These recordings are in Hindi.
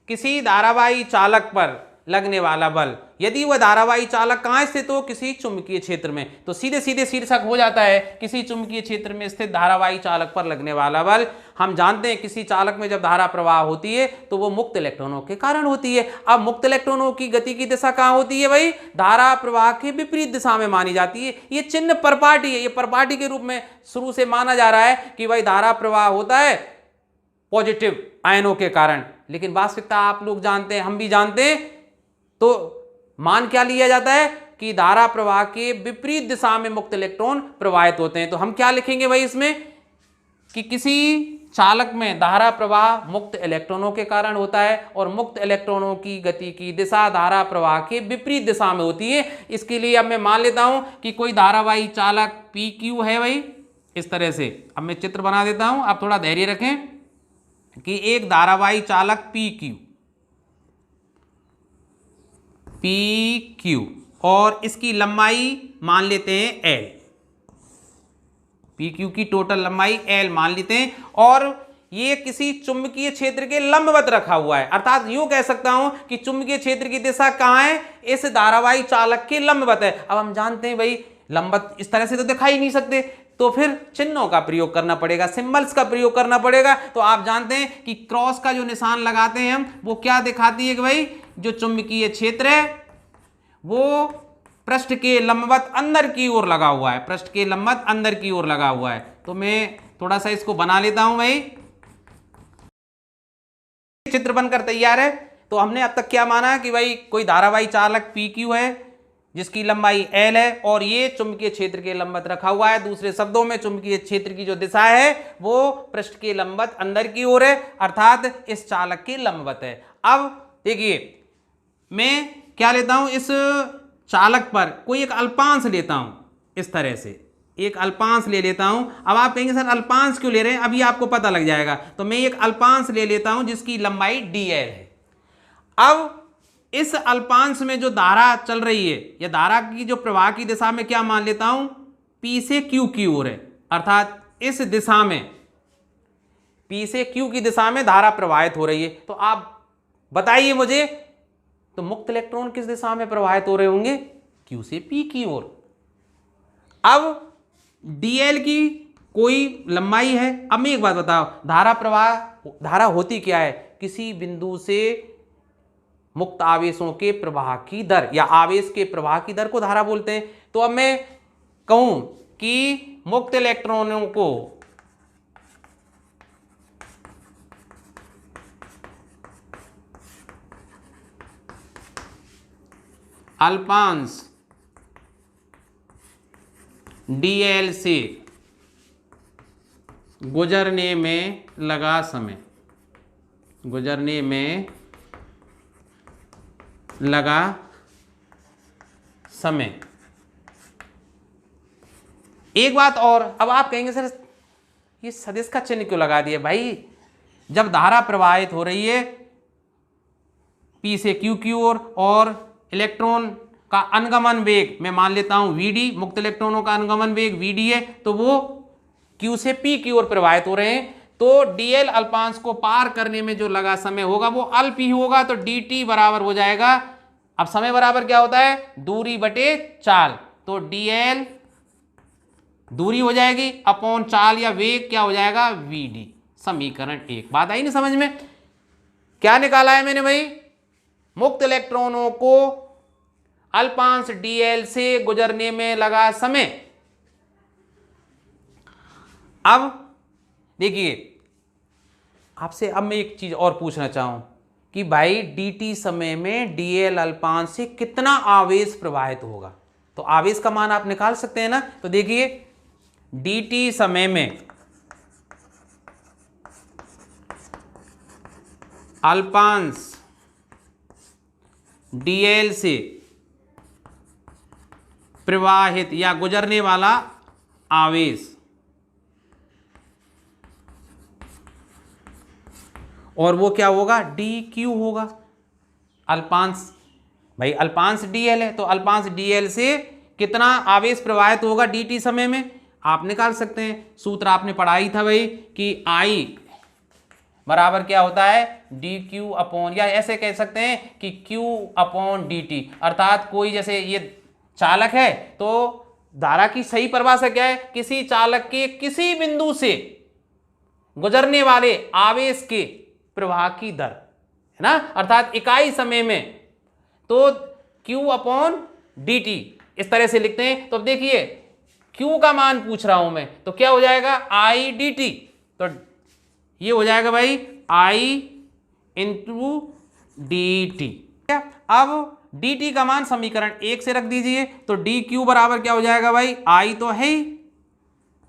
किसी धारावाही चालक पर लगने वाला बल, यदि वह धारावाही चालक कहाँ स्थित हो, किसी चुंबकीय क्षेत्र में, तो सीधे सीधे शीर्षक हो जाता है किसी चुंबकीय क्षेत्र में स्थित धारावाही चालक पर लगने वाला बल। हम जानते हैं किसी चालक में जब धारा प्रवाह होती है तो वो मुक्त इलेक्ट्रॉनों के कारण होती है। अब मुक्त इलेक्ट्रॉनों की गति की दिशा कहाँ होती है भाई, धारा प्रवाह के विपरीत दिशा में मानी जाती है। ये चिन्ह परपाटी है, ये परपाटी के रूप में शुरू से माना जा रहा है कि भाई धारा प्रवाह होता है पॉजिटिव आयनों के कारण, लेकिन वास्तविकता आप लोग जानते हैं, हम भी जानते हैं, तो मान क्या लिया जाता है कि धारा प्रवाह के विपरीत दिशा में मुक्त इलेक्ट्रॉन प्रवाहित होते हैं। तो हम क्या लिखेंगे भाई इसमें कि किसी चालक में धारा प्रवाह मुक्त इलेक्ट्रॉनों के कारण होता है और मुक्त इलेक्ट्रॉनों की गति की दिशा धारा प्रवाह के विपरीत दिशा में होती है। इसके लिए अब मैं मान लेता हूं कि कोई धारावाही चालक PQ है भाई, इस तरह से। अब मैं चित्र बना देता हूं, आप थोड़ा धैर्य रखें कि एक धारावाही चालक PQ और इसकी लंबाई मान लेते हैं L, PQ की टोटल लंबाई L मान लेते हैं, और ये किसी चुंबकीय क्षेत्र के लंबवत रखा हुआ है। अर्थात यूं कह सकता हूं कि चुंबकीय क्षेत्र की दिशा कहां है, इस धारावाही चालक के लंबवत है। अब हम जानते हैं भाई लंबवत इस तरह से तो दिखाई नहीं सकते, तो फिर चिन्हों का प्रयोग करना पड़ेगा, सिंबल्स का प्रयोग करना पड़ेगा। तो आप जानते हैं कि क्रॉस का जो निशान लगाते हैं हम, वो क्या दिखाती है कि भाई जो चुंबकीय क्षेत्र है वो पृष्ठ के लंबवत अंदर की ओर लगा हुआ है, पृष्ठ के लंबवत अंदर की ओर लगा हुआ है। तो मैं थोड़ा सा इसको बना लेता हूं भाई, चित्र बनकर तैयार है। तो हमने अब तक क्या माना कि भाई कोई धारावाही चालक PQ है जिसकी लंबाई L है और ये चुंबकीय क्षेत्र के लंबवत रखा हुआ है। दूसरे शब्दों में चुंबकीय क्षेत्र की जो दिशा है वो पृष्ठ के लंबवत अंदर की ओर है, अर्थात इस चालक के लंबवत है। अब देखिए मैं क्या लेता हूं, इस चालक पर कोई एक अल्पांश लेता हूं, इस तरह से एक अल्पांश ले लेता हूं। अब आप कहेंगे सर अल्पांश क्यों ले रहे हैं, अभी आपको पता लग जाएगा। तो मैं एक अल्पांश ले लेता हूं जिसकी लंबाई DL है। अब इस अल्पांश में जो धारा चल रही है या धारा की जो प्रवाह की दिशा में क्या मान लेता हूं, P से Q की ओर है, अर्थात इस दिशा में P से Q की दिशा में धारा प्रवाहित हो रही है। तो आप बताइए मुझे, तो मुक्त इलेक्ट्रॉन किस दिशा में प्रवाहित हो रहे होंगे, Q से P की ओर। अब DL की कोई लंबाई है। अब मैं एक बात बताओ, धारा होती क्या है, किसी बिंदु से मुक्त आवेशों के प्रवाह की दर या आवेश के प्रवाह की दर को धारा बोलते हैं। तो अब मैं कहूं कि मुक्त इलेक्ट्रॉनों को अल्पांश DL से गुजरने में लगा समय, गुजरने में लगा समय। एक बात और, अब आप कहेंगे सर ये सदिश का चिन्ह क्यों लगा दिया भाई, जब धारा प्रवाहित हो रही है P से Q की ओर और इलेक्ट्रॉन का अनुगमन वेग मैं मान लेता हूं VD, मुक्त इलेक्ट्रॉनों का अनुगमन वेग VD है, तो वो Q से P की ओर प्रवाहित हो रहे हैं। तो DL अल्पांश को पार करने में जो लगा समय होगा वो अल्प ही होगा। तो DT बराबर हो जाएगा, अब समय बराबर क्या होता है, दूरी बटे चाल। तो DL दूरी हो जाएगी अपॉन चाल या वेग क्या हो जाएगा, VD। समीकरण 1। बात आई नहीं समझ में, क्या निकाला है मैंने भाई, मुक्त इलेक्ट्रॉनों को अल्पांश DL से गुजरने में लगा समय। अब देखिए आपसे अब मैं एक चीज और पूछना चाहूं कि भाई DT समय में DL अल्पांश से कितना आवेश प्रवाहित होगा। तो आवेश का मान आप निकाल सकते हैं ना। तो देखिए DT समय में अल्पांश DL से प्रवाहित या गुजरने वाला आवेश, और वो क्या होगा, DQ होगा। अल्पांश भाई अल्पांश DL है, तो अल्पांश DL से कितना आवेश प्रवाहित होगा DT समय में, आप निकाल सकते हैं। सूत्र आपने पढ़ा ही था भाई कि I बराबर क्या होता है डी क्यू अपॉन, या ऐसे कह सकते हैं कि क्यू अपॉन डी टी। अर्थात कोई जैसे ये चालक है तो धारा की सही परिभाषा क्या है, किसी चालक के किसी बिंदु से गुजरने वाले आवेश के प्रवाह की दर, है ना, अर्थात इकाई समय में, तो क्यू अपॉन डी टी इस तरह से लिखते हैं। तो अब देखिए Q का मान पूछ रहा हूं मैं, तो क्या हो जाएगा आई डी टी, तो ये हो जाएगा भाई I इंटू डी टी। अब डी टी का मान समीकरण 1 से रख दीजिए, तो डी क्यू बराबर क्या हो जाएगा भाई, I तो है ही,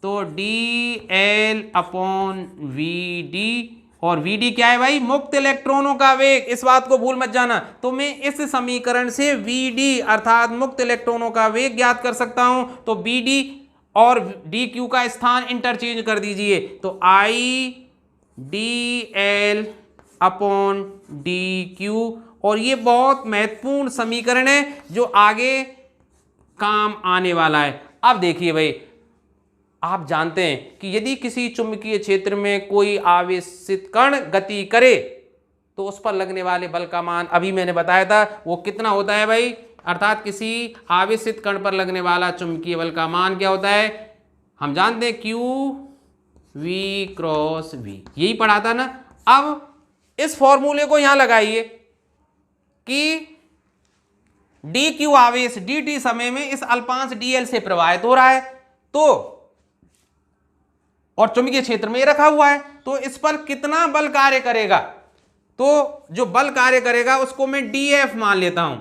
तो D L upon V D, और वी डी क्या है भाई, मुक्त इलेक्ट्रॉनों का वेग, इस बात को भूल मत जाना। तो मैं इस समीकरण से वी डी अर्थात मुक्त इलेक्ट्रॉनों का वेग ज्ञात कर सकता हूं। तो बी डी और डी क्यू का स्थान इंटरचेंज कर दीजिए, तो आई D L upon D Q, और ये बहुत महत्वपूर्ण समीकरण है जो आगे काम आने वाला है। अब देखिए भाई, आप जानते हैं कि यदि किसी चुंबकीय क्षेत्र में कोई आवेशित कण गति करे तो उस पर लगने वाले बल का मान अभी मैंने बताया था वो कितना होता है भाई, अर्थात किसी आवेशित कण पर लगने वाला चुंबकीय बल का मान क्या होता है, हम जानते हैं क्यू वी क्रॉस वी, यही पढ़ा था ना। अब इस फॉर्मूले को यहां लगाइए कि डी क्यू आवेश डी टी समय में इस अल्पांश डीएल से प्रवाहित हो रहा है, तो और चुंबकीय क्षेत्र में ये रखा हुआ है, तो इस पर कितना बल कार्य करेगा, तो जो बल कार्य करेगा उसको मैं डी एफ मान लेता हूं।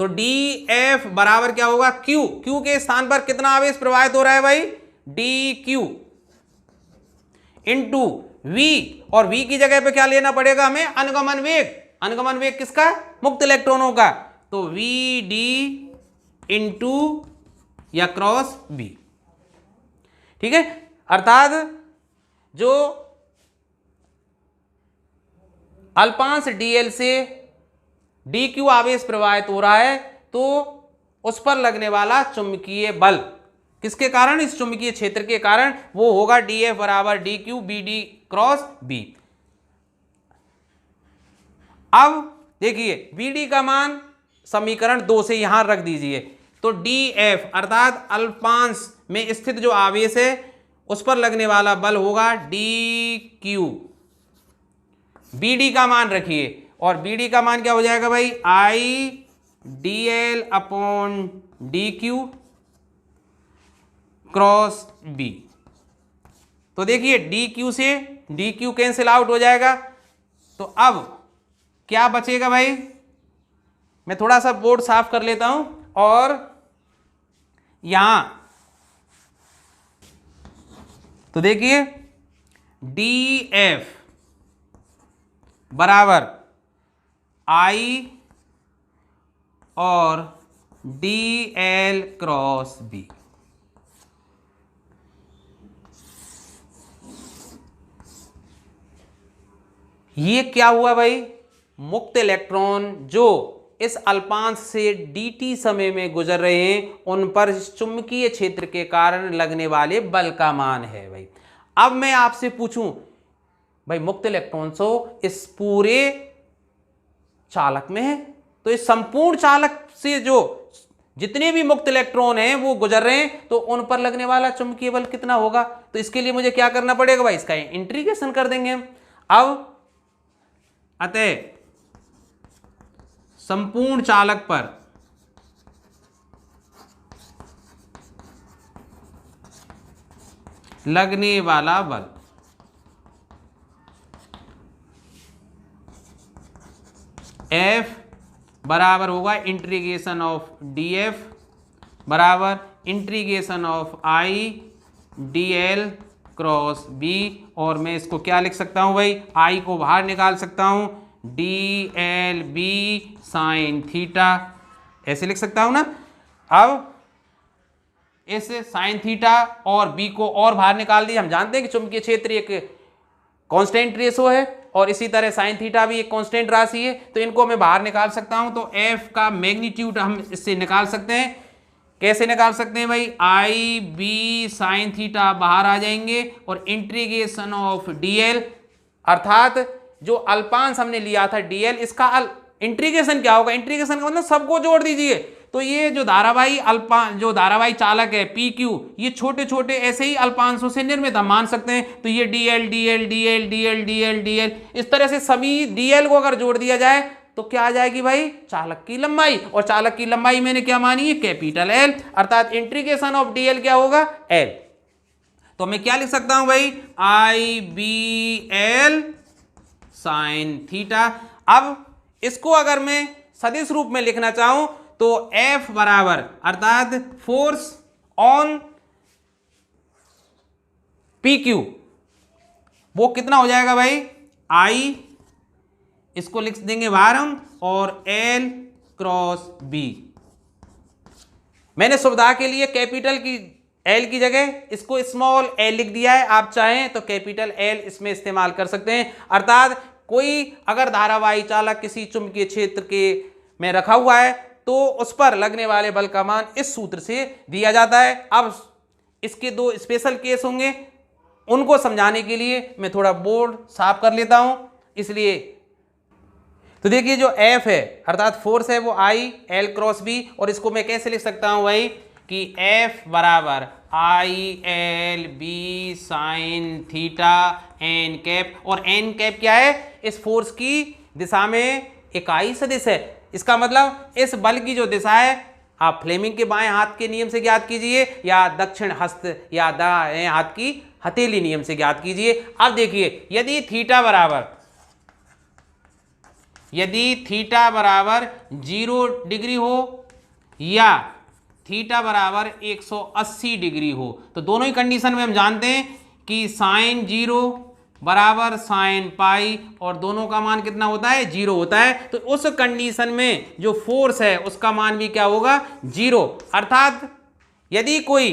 तो डी एफ बराबर क्या होगा, क्यू, क्यू के स्थान पर कितना आवेश प्रवाहित हो रहा है भाई, डी क्यू इंटू वी, और वी की जगह पे क्या लेना पड़ेगा हमें, अनुगमन वेग। अनुगमन वेग किसका, मुक्त इलेक्ट्रॉनों का, तो वी डी इंटू या क्रॉस बी, ठीक है। अर्थात जो अल्पांश डीएल से डी क्यू आवेश प्रवाहित हो रहा है तो उस पर लगने वाला चुंबकीय बल किसके कारण, इस चुंबकीय क्षेत्र के कारण, वो होगा डी एफ बराबर D Q B D cross B. अब देखिए बी डी का मान समीकरण 2 से यहां रख दीजिए, तो डी एफ अर्थात अल्पांश में स्थित जो आवेश है उस पर लगने वाला बल होगा डी क्यू, बी डी का मान रखिए, और बी डी का मान क्या हो जाएगा भाई, I D L upon D Q cross B. तो देखिए डी क्यू से डी क्यू कैंसिल आउट हो जाएगा, तो अब क्या बचेगा भाई, मैं थोड़ा सा बोर्ड साफ कर लेता हूं, और यहां तो देखिए डी एफ बराबर आई और डी एल क्रॉस बी। ये क्या हुआ भाई, मुक्त इलेक्ट्रॉन जो इस अल्पांश से dt समय में गुजर रहे हैं उन पर चुंबकीय क्षेत्र के कारण लगने वाले बल का मान है भाई। अब मैं आपसे पूछूं भाई, मुक्त इलेक्ट्रॉन तो इस पूरे चालक में है, तो इस संपूर्ण चालक से जो जितने भी मुक्त इलेक्ट्रॉन हैं वो गुजर रहे हैं, तो उन पर लगने वाला चुंबकीय बल कितना होगा। तो इसके लिए मुझे क्या करना पड़ेगा भाई, इसका इंटीग्रेशन कर देंगे हम। अब अतः संपूर्ण चालक पर लगने वाला बल F बराबर होगा इंटीग्रेशन ऑफ डी एफ बराबर integration of I D L cross B, और मैं इसको क्या लिख सकता हूं भाई, आई को बाहर निकाल सकता हूं, D L B sine theta, ऐसे लिख सकता हूं ना। अब इस साइन थीटा और बी को और बाहर निकाल दिया, हम जानते हैं कि चुंबकीय क्षेत्र एक कांस्टेंट रेशो है और इसी तरह साइन थीटा भी एक कांस्टेंट राशि है, तो इनको मैं बाहर निकाल सकता हूं। तो एफ का मैग्नीट्यूड हम इससे निकाल सकते हैं, कैसे निकाल सकते हैं भाई, आई बी साइन थीटा बाहर आ जाएंगे और इंटीग्रेशन ऑफ डी एल अर्थात जो अल्पांश हमने लिया था dl, इसका इंटीग्रेशन क्या होगा, इंटीग्रेशन का मतलब सबको जोड़ दीजिए। तो ये जो धारावाही चालक है PQ, ये छोटे छोटे ऐसे ही अल्पांशों से निर्मित हम मान सकते हैं। तो ये dl dl dl dl dl dl इस तरह से सभी dl को अगर जोड़ दिया जाए तो क्या आ जाएगी भाई, चालक की लंबाई। और चालक की लंबाई मैंने क्या मानी है, कैपिटल L, अर्थात इंटीग्रेशन ऑफ dl क्या होगा, L। तो मैं क्या लिख सकता हूं भाई, IBL साइन थीटा। अब इसको अगर मैं सदिश रूप में लिखना चाहूं तो F बराबर, अर्थात फोर्स ऑन PQ, वो कितना हो जाएगा भाई, I, इसको लिख देंगे बाहर हम, और L क्रॉस B। मैंने सुविधा के लिए कैपिटल की L की जगह इसको स्मॉल l लिख दिया है, आप चाहें तो कैपिटल L इसमें इस्तेमाल कर सकते हैं। अर्थात कोई अगर धारावाही चालक किसी चुंबकीय क्षेत्र के में रखा हुआ है तो उस पर लगने वाले बल का मान इस सूत्र से दिया जाता है। अब इसके दो स्पेशल केस होंगे, उनको समझाने के लिए मैं थोड़ा बोर्ड साफ कर लेता हूं। इसलिए तो देखिए जो F है अर्थात फोर्स है वो I L क्रॉस B, और इसको मैं कैसे लिख सकता हूं भाई कि F बराबर I L B sine theta n cap, और n कैप क्या है, इस फोर्स की दिशा में इकाई सदिश है। इसका मतलब इस बल की जो दिशा है आप फ्लेमिंग के बाएं हाथ के नियम से ज्ञात कीजिए या दक्षिण हस्त या दाएं हाथ की हथेली नियम से ज्ञात कीजिए। अब देखिए यदि थीटा बराबर 0 डिग्री हो या थीटा बराबर 180 डिग्री हो, तो दोनों ही कंडीशन में हम जानते हैं कि साइन 0 बराबर साइन पाई, और दोनों का मान कितना होता है, 0 होता है। तो उस कंडीशन में जो फोर्स है उसका मान भी क्या होगा, 0। अर्थात यदि कोई,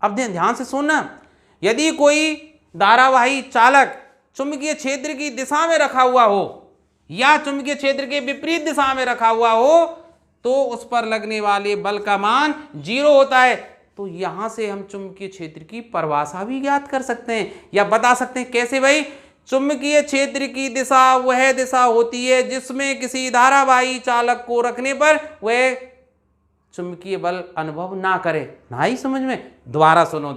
अब ध्यान से सुनना, यदि कोई धारावाही चालक चुंबकीय क्षेत्र की दिशा में रखा हुआ हो या चुंबकीय क्षेत्र के विपरीत दिशा में रखा हुआ हो तो उस पर लगने वाले बल का मान 0 होता है। तो यहां से हम चुंबकीय क्षेत्र की परिभाषा भी ज्ञात कर सकते हैं या बता सकते हैं। कैसे भाई, चुंबकीय क्षेत्र की दिशा वह दिशा होती है जिसमें किसी धारावाही चालक को रखने पर वह चुंबकीय बल अनुभव ना करे। ना ही समझ में, दोबारा सुनो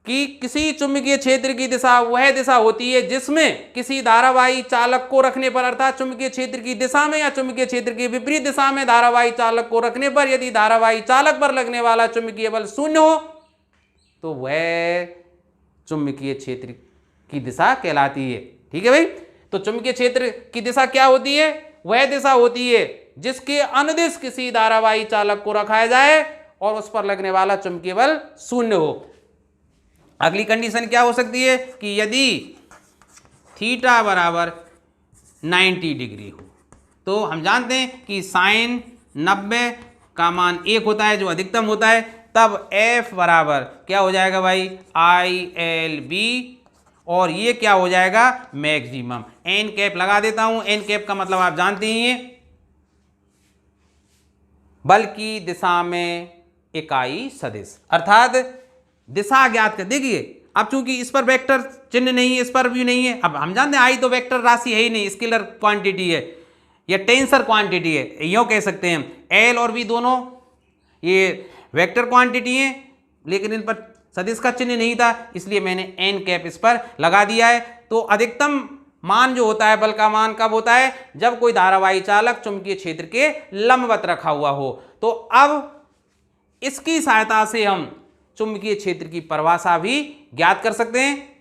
कि किसी चुंबकीय क्षेत्र की दिशा वह दिशा होती है जिसमें किसी धारावाही चालक को रखने पर, अर्थात चुंबकीय क्षेत्र की दिशा में या चुंबकीय क्षेत्र के विपरीत दिशा में धारावाही चालक को रखने पर यदि धारावाही चालक पर लगने वाला चुंबकीय बल 0 हो तो वह चुंबकीय क्षेत्र की दिशा कहलाती है। ठीक है भाई, तो चुंबकीय क्षेत्र की दिशा क्या होती है, वह दिशा होती है जिसके अनुदिश किसी धारावाही चालक को रखा जाए और उस पर लगने वाला चुंबकीय बल 0 हो। अगली कंडीशन क्या हो सकती है कि यदि थीटा बराबर 90 डिग्री हो, तो हम जानते हैं कि साइन 90 का मान 1 होता है जो अधिकतम होता है। तब F बराबर क्या हो जाएगा भाई, ILB, और ये क्या हो जाएगा, मैक्सिमम। n कैप लगा देता हूं, n कैप का मतलब आप जानते ही हैं, बल की दिशा में इकाई सदिश, अर्थात दिशा ज्ञात कर। देखिए अब चूंकि इस पर वेक्टर चिन्ह नहीं है, इस पर भी नहीं है, अब हम जानते हैं आई तो वेक्टर राशि है ही नहीं, स्केलर क्वांटिटी है या टेंसर क्वांटिटी है, यूं कह सकते हैं। एल और बी दोनों ये वेक्टर क्वांटिटी है, लेकिन इन पर सदिश का चिन्ह नहीं था, इसलिए मैंने एन कैप इस पर लगा दिया है। तो अधिकतम मान जो होता है, बल का मान कब होता है, जब कोई धारावाही चालक चुंबकीय क्षेत्र के लंबवत रखा हुआ हो। तो अब इसकी सहायता से हम चुंबकीय क्षेत्र की परिभाषा भी ज्ञात कर सकते हैं।